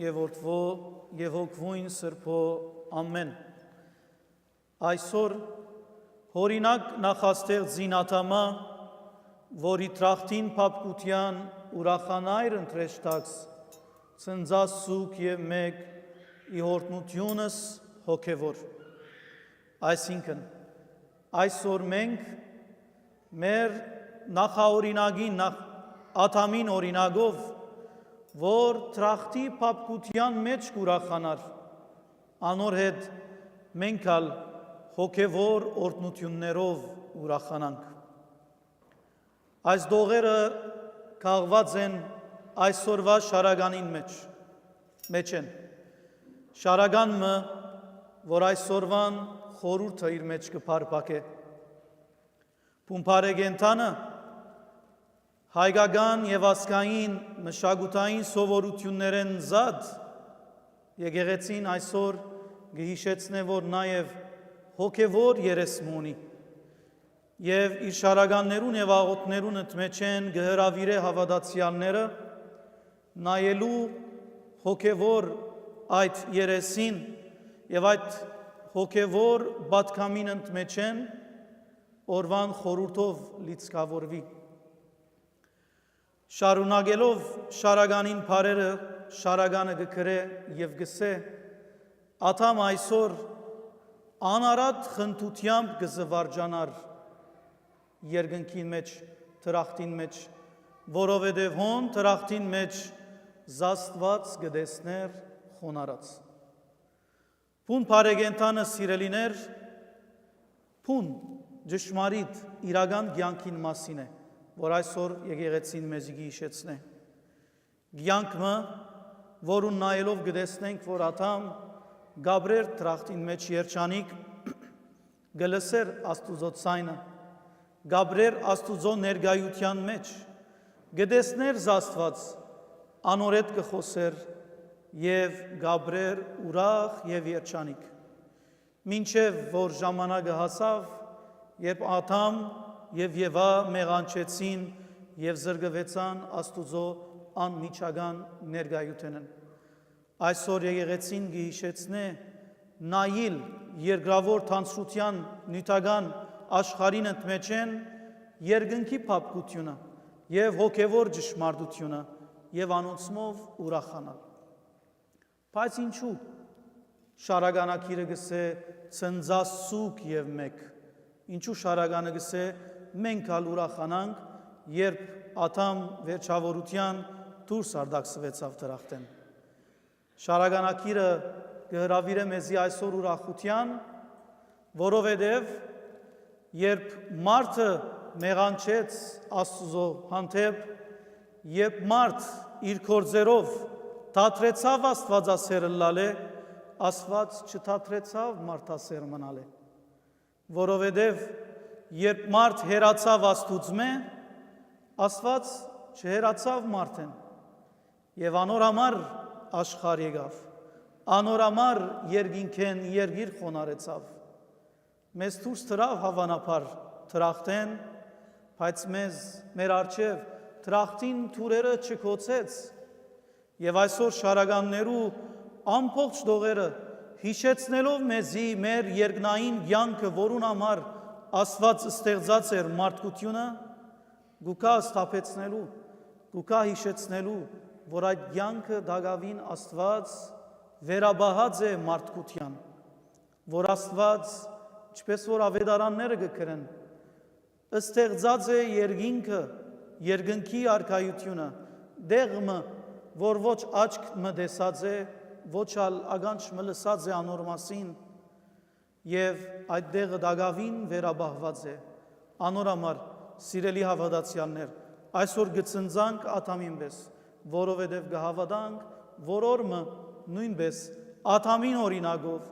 եւ Որդվո եւ Հոգվույն Սրբո ամեն։ Այսօր հորինակ նախաստեղ զինաթամա, որի տրախտին փապկության ուրախանայր ընտրեշտակս, ծնձած սուկ եւ մեկ իհորտնությունս հոգևոր։ Այսինքն, այսօր մենք մեր նախաօրինագին, աթամին օրինագով, որ տրախտի փապկության մեջ կուրախանար, անոր հետ մենք ալ հոգևոր օրտնություններով ուրախանանք։ Այս դողերը կաղված են այսօրվա շարագանին մեջ են։ Շարագանը, որ այսօրվան խորհուրդը իր մեջ կփարփակե։ Փումփարեգենտանը հայկական եւ ազգային մշակութային սովորություններեն զատ եկեղեցին այսօր գհիշեցնե, որ նաեւ հոգևոր երեսմ ունի եւ իր շարականներուն եւ աղոթներուն մեջ են գհրավիրե հավատացյալները նայելու հոգևոր այդ երեսին եւ այդ հոգևոր բատկամին մեջ են օրվան խորհուրդով լիցքավորվի։ Շարունակելով շարագանին բարերը շարագանը գկրե եւ գսե աթամ այսօր անարատ խնդությամբ գզվարջանար երկնքին մեջ տրախտին մեջ, որովհետև հոն տրախտին մեջ զաստված գտեսներ խոնարած։ Փուն բարեգենտանը սիրելիներ, փուն ճշմարիտ իրական կյանքին մասին է, որ այսօր եկեղեցին մեզ հիշեցնե։ Կյանքը, որուն նայելով գտեսնենք, որ աթամ Գաբրիել տրախտին մեջ երջանիկ գլսեր Աստուծո ցայնը, Գաբրիել Աստուծո ներգայության մեջ գտեսներ զաստված, անորետ կխոսեր եւ Գաբրիել ուրախ եւ երջանիկ։ Մինչև որ ժամանակը հասավ, երբ աթամ եւ Եվա մեղանչեցին եւ զրկվեցան Աստուծո անմիջական ներգայութենն։ Այսօր եկեղեցին գհիշեցնե նայիլ երկրավոր թանցրության նյութական աշխարհին մեջ են երկնքի փապկությունը եւ հոգևոր ճշմարտությունը եւ անոնցմով ուրախանալ։ Բայց ինչու շարագանակիրը գսե ծնձասուկ եւ մեկ, ինչու շարագանը գսե մենք ալ ուրախանանք, երբ աթամ վերջավորության դուրս արդակսվեցավ տրախտեն։ Շարագանակիրը գհրավիրե մեզի այսօր ուրախության, որովհետև երբ մարդը մեղանչեց Աստուծո հանդեպ, երբ մարդ իր գործերով թատրեցավ Աստվածասերը լալե, Աստված չթատրեցավ մարդասեր մնալե, որովհետև երբ մարդ հերացավ Աստուծմե, Աստված չհերացավ մարդեն եւ անոր համար աշխարհ եկավ, անոր համար երկինքեն երգիր խոնարեցավ։ Մեզ դուրս թրավ հավանաբար տրախտեն, բայց մեր արջև տրախտին թուրերը չկոցեց եւ այսօր շարականներու ամբողջ դողերը հիշեցնելով մեզի մեր երկնային կյանքը, որուն համար Աստված ստեղծած էր մարդկությունը, գուկա ստապեցնելու, գուկա հիշեցնելու, որ այդ կյանքը դակավին Աստված վերաբահած է մարդկության, որ Աստված, ինչպես որ ավետարանները գկրեն, ստեղծած է երկինքը, երկնքի արքայությունը, դեղմը, որ ոչ աչք մը տեսած է, ոչ ալ ագանջ մը լսած է անոր մասին, եւ այդ դեղը դակավին վերաբահված է։ Անոր համար սիրելի հավատացյալներ, այսօր գծնձանք աթամին պես, որովհետև կհավատանք, որ օրը նույնպես աթամին օրինագով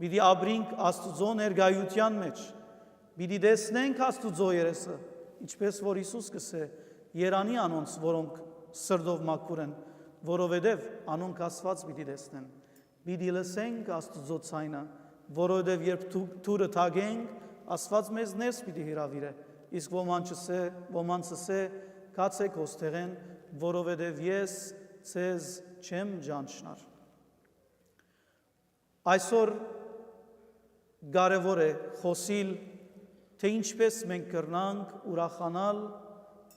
պիտի ապրենք Աստուծո ներգայության մեջ, պիտի տեսնենք Աստուծո երեսը, ինչպես որ Հիսուս կսե, երանի անոնց, որոնք սրտով մաքուր են, որովհետև անոնք Աստված պիտի տեսնեն, պիտի լսենք Աստուծո ցայնը, որովհետև երբ թուրը թագենք, Աստված մեզ ներս պիտի հրավիրե, իսկ ոմանցսե կացեք ոստեղեն, որովհետև ես ցեզ չեմ ջանչնար։ Այսօր կարևոր է խոսիլ, թե ինչպես մենք կրնանք ուրախանալ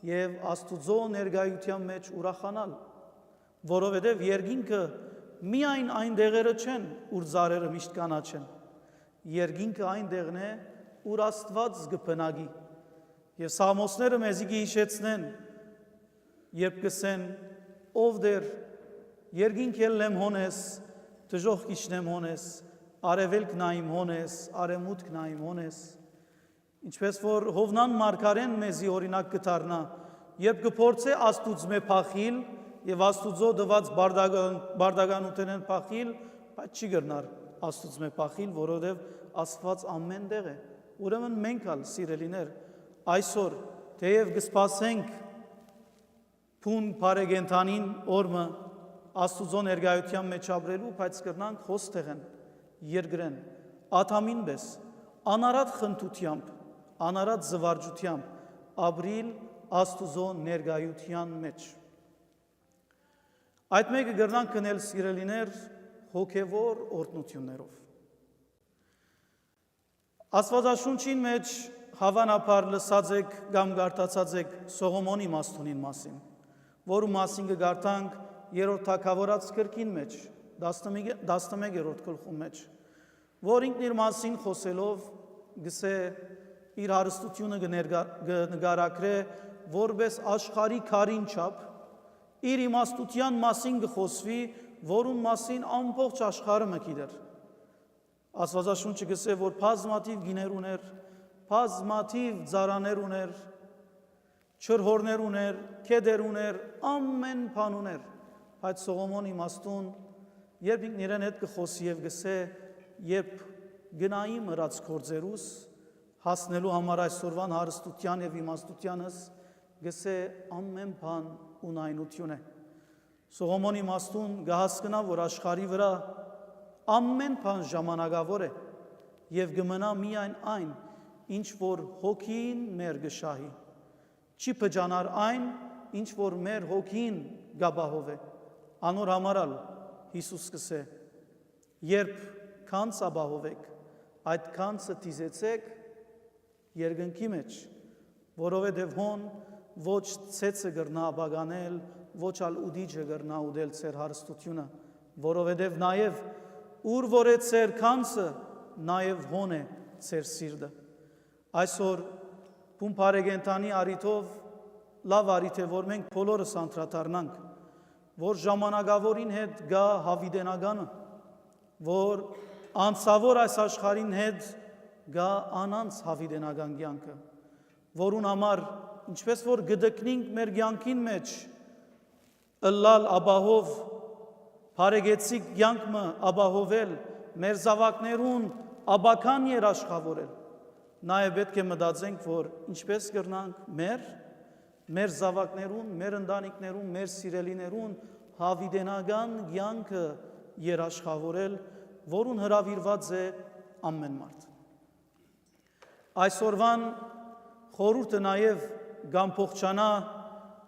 և Աստուծո ներկայության մեջ ուրախանալ, որովհետև երկինքը միայն այն դեղերը չեն, ուր ծառերը միշտ կանաչեն, երկինքը այն դեղն է, ուր Աստված կբնակի, և սաղմոսները մեզի կհիշեցնեն, երբ կսեն, ով դեր երկինք ելնեմ հոնես, դժոխք իջնեմ հոնես, արևելք նայեմ հոնես, արևմուտք նայեմ հոնես, ինչպես որ Հովնան մարգարեն մեզի օրինակ կդառնա, երբ կփորձե Աստուծմե փախիլ եւ Աստուծո դված բարդականութենեն փախիլ, բայց չի գտնար Աստուծմե փախիլ, որովհետեւ Աստված ամեն տեղ է։ Ուրեմն մենք ալ սիրելիներ, այսօր թեև կսպասենք փուն բարեգենթանին օրը Աստուծո ներկայության մեջ ապրելու, բայց կրնանք հոստեղեն, երկրեն, աթամին պես, անարատ խնդությամբ, անարատ զվարճությամբ ապրիլ Աստուծո ներկայության մեջ։ Այդ մեկը կրնանք կնել սիրելիներ հոգևոր օրհնություններով։ Աստվածաշունչին մեջ հավանաբար լսած եք կամ կարդացած եք Սողոմոնի մաստունին մասին, որու մասին կգարտանք երրորդ թագավորաց գրքին մեջ, 11-րդ գլխում մեջ, որ ինքն իր մասին խոսելով գսե իր հարստությունը կնկարագրե որպես աշխարհի քարին չափ, իր իմաստության մասին կխոսվի, որուն մասին ամբողջ աշխարհը մգիտեր։ Աստվածաշունչը գսե, որ բազմաթիվ գիներ ուներ, բազմաթիվ ծառաներ ուներ, չրհորներ ուներ, քեդեր ուներ, ամեն բան ուներ, բայց Սողոմոնի իմաստուն, երբ ինքն իրեն հետ կխոսի եւ գսե, երբ գնայի մրած գործերուս, հասնելու համար այսօրվան հարստության եւ իմաստությանս, գսե ամեն բան ունայնություն է։ Սողոմոնի իմաստուն կհասկնա, որ աշխարհի վրա ամեն բան ժամանակավոր է եւ կմնա միայն այն, ինչ որ հոգին մեր գշահի։ Չի բջանար այն, ինչ որ մեր հոգին գաբահով է։ Անոր համարալ Հիսուս կսե. երբ քանց ապահովեք, այդ քանցը դիզեցեք երկնքի մեջ, որովհետև հոն ոչ ցեցը գրնա ապագանել, ոչ ալ ուդիջը գրնա ուդել ծեր հարստությունը, որովհետև նաև ուր որ է ծեր քանցը, նաև հոն է ծեր սիրտը։ Այսօր փումփարեգենտանի արիթով լավ արիթ է, որ մենք բոլորս անդրադառնանք, որ ժամանակավորին հետ գա հավիդենականը, որ անցավոր այս աշխարհին հետ գա անանց հավիդենական կյանքը, որուն համար ինչպես որ գդկնինք մեր կյանքին մեջ ըլլալ ապահով, բարեգեցիկ կյանքը ապահովել, մեր զավակներուն աբական երաշխավորել, նաև պետք է մտածենք, որ ինչպես կրնանք մեր զավակներուն, մեր ընտանիքներուն, մեր սիրելիներուն հավիդենական կյանքը երաշխավորել, որուն հրավիրված է ամեն մարդ։ Այսօրվան խորհուրդը նաև կամփոխանա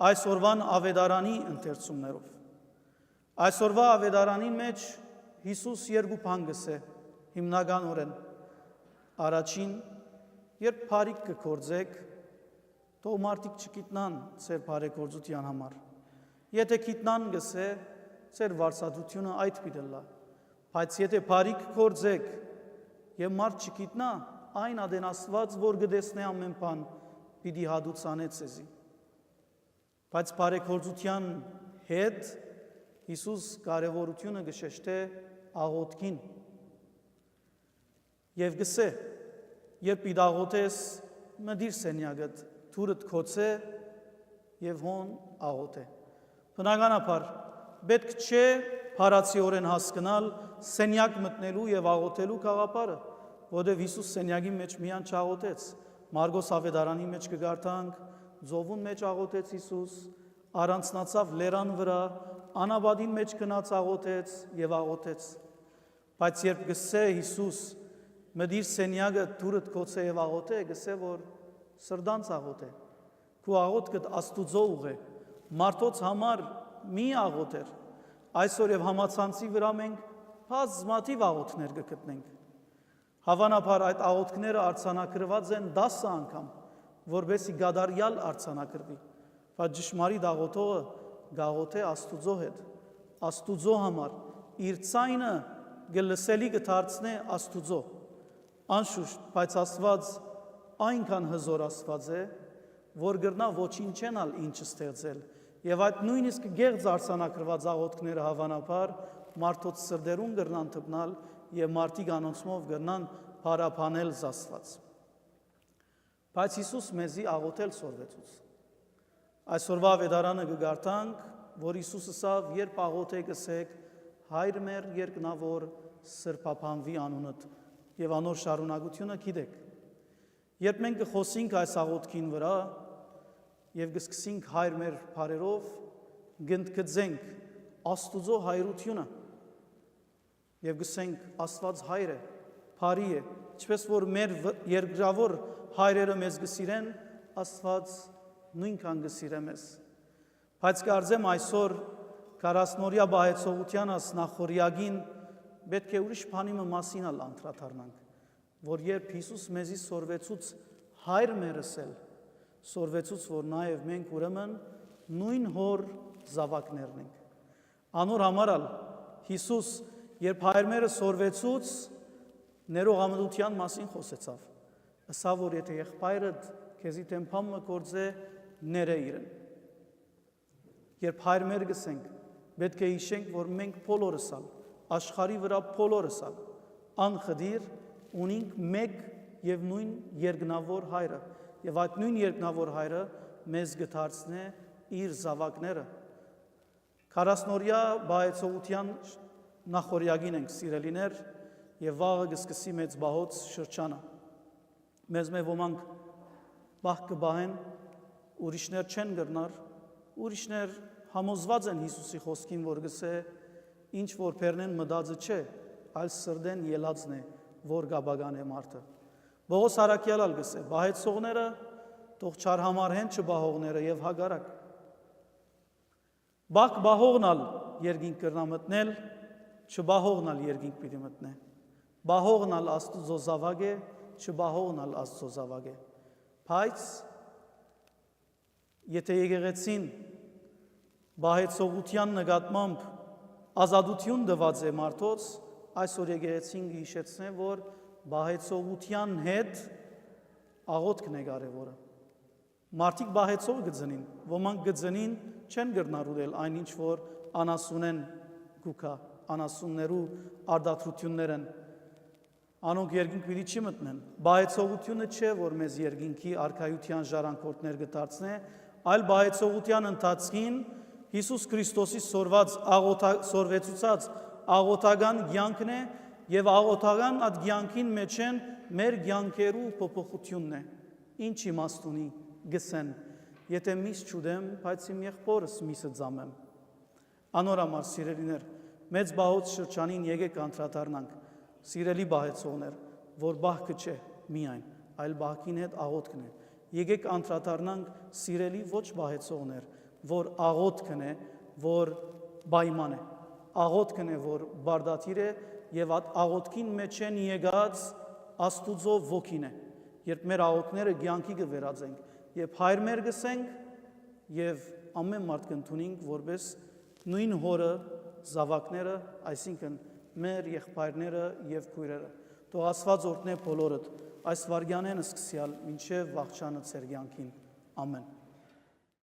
այսօրվան ավետարանի ընթերցումներով։ Այսօրվա ավետարանի մեջ Հիսուս երկու բան գսե հիմնականորեն։ Առաջին, երբ բարիք կգործեք, թող մարդիկ չգիտնան ձեր բարեգործության համար։ Եթե գիտնան գսե, ձեր վարսատությունը այդ պիտի լա։ Բայց եթե բարիք գործեք եւ մարդ չգիտնա, այն ադեն Աստված, որ գտեսնե ամեն բան, պիտի հադուցանե ձեզի։ Բայց բարեգործության հետ Հիսուս կարևորությունը գշեշտե աղոթքին եւ գսե, երբ պիտի աղոթես, մդիր սենյակդ, թուրդ քոցե եւ հոն աղոթե։ Բնականաբար պետք չէ փարացիորեն հասկանալ սենյակ մտնելու եւ աղոթելու գաղափարը, որովհետեւ Հիսուս սենյակի մեջ միան չաղոթեց։ Մարգոս ավետարանի մեջ կգարտանք, ծովուն մեջ աղոթեց Հիսուս, առանցնացավ լերան վրա, անաբադին մեջ գնաց աղոթեց եւ աղոթեց։ Բայց երբ գսե Հիսուս մդիր սենյակը դուրդ քոցե եւ աղոթե, գսե որ սրդանց աղոթե։ Քու աղոթքդ Աստուծո ուղ է, մարդոց համար մի աղոթեր։ Այսօր եւ համացանցի վրա մենք բազմաթիվ աղոթքներ կգտնենք։ Հավանաբար այդ աղոթքները արձանագրված են 10 անգամ, որբեսի գադարյալ արձանագրվի, բայց ճշմարիտ աղոթողը գաղոթե Աստուծո հետ, Աստուծո համար, իր ցայնը գլսելի կդարձնե Աստուծո, անշուշտ, բայց Աստված այնքան հզոր Աստված է, որ գրնա ոչինչ չենալ ինչ ստեղծել, եւ այդ նույնիսկ գեղձ արձանագրված աղոթքները հավանաբար մարդոց սրդերուն գրնան թփնալ եւ մարդիկ անոնցմով գրնան փարապանել Աստված։ Բայց Հիսուս մեզի աղոթել սորվեցուց։ Այսօրվա ավետարանը կգարտանք, որ Հիսուսը ասավ, երբ աղոթեք ասեք, Հայր մեր երկնավոր սրբափանվի անունդ եւ անոր շարունակությունը գիտեք։ Երբ մենք կխոսենք այս աղոթքին վրա եւ կսկսենք Հայր մեր բարերով, գնդկծենք Աստուծո հայրությունը եւ գսենք Աստված հայր է, բարի է, ինչպես որ մեր երկրավոր հայրերը մեզ գսիրեն, Աստված նույնքան գսիրե մեզ։ Բայց կարծեմ այսօր 40-օրյա բահեցողությանս նախորյակին պետք է ուրիշ բանի մասին անդրադառնանք, որ երբ Հիսուս մեզի սորվեցուց հայր մեր ասել, սորվեցուց, որ նաև մենք ուրեմն նույն հոր զավակներն ենք։ Անոր համար Հիսուս, երբ հայր մերը սորվեցուց, ներողամտության մասին խոսեցավ։ Ասավ, որ եթե եղբայրդ քեզի տեմփամը կործե, ները իրեն։ Երբ հայր մեր գսենք, պետք է հիշենք, որ մենք բոլորս աշխարհի վրա բոլորս անխդիր ունենք մեկ եւ նույն երկնավոր հայրը, եւ այդ նույն երկնավոր հայրը մեզ գտարցնե իր զավակները։ 40-օրյա բահեցողության նախորյակին ենք սիրելիներ եւ վաղը կսկսի մեծ բահոց շրջանը։ Մեզ ոմանք բահ կբահեն, ուրիշներ չեն գրնար, ուրիշներ համոզված են Հիսուսի խոսքին, որ գսե ինչ որ բերնեն մտածը չէ, այլ սրդեն ելածն է, որ գաբագան է մարդը։ Բողոս Արաքյալալ գսե, բահեցողները թող չարհամարհեն չբահողները եւ հագարակ։ Բակ բահողնալ երկինք կրնա մտնել, չբահողնալ երկինք պիտի մտնե։ Բահողնալ Աստուծո զավակ է, չբահողնալ Աստծո զավակ է։ Բայց եթե եկեղեցին բահեցողության նկատմամբ ազատություն տված է մարդոց, այսօր եկեղեցին հիշեցնե, որ բահեցողության հետ աղոթքն է կարևորը։ Մարդիկ բահեցող գծնին, ոմանք գծնին չեն գրնարուդել այն ինչ որ անասունեն գուկա, անասուններու արդատրություններ են, անոնք երկինք պիտի չի մտնեն։ Բահեցողությունը չէ, որ մեզ երկինքի արքայության ժառանգորդներ կդարձնե, այլ բահեցողության ընթացքին Հիսուս Քրիստոսի սորվեցուցած աղոթական կյանքն է եւ աղոթական այդ կյանքին մեջ են մեր կյանքերու փոփոխությունն է։ Ինչ իմաստ ունի գսեն, եթե միս չուդեմ, բայց իմ եղբորս միսը ձամեմ։ Անոր համար սիրելիներ, մեծ բահոց շրջանին եկեք անդրադառնանք, սիրելի բահեցողներ, որ բահքը չէ միայն, այլ բահքին հետ աղոթքն է։ Եկեք անդրադառնանք սիրելի ոչ բահեցողներ, որ աղոթքն է, որ պայման է, աղոթքն է, որ բարդաթիր է եւ այդ աղոթքին մեջ են եկած Աստուծո ոգին է։ Երբ մեր աղոթքները կյանքի կվերածենք, եւ հայր մեր գսենք եւ ամեն մարդ կընդունենք որպես նույն հորը զավակները, այսինքն մեր եղբայրները եւ քույրերը։ Թող Աստված օրհնե բոլորդ այս վարյանեն սկսյալ մինչեւ վաղճանը ծեր կյանքին։ Ամեն։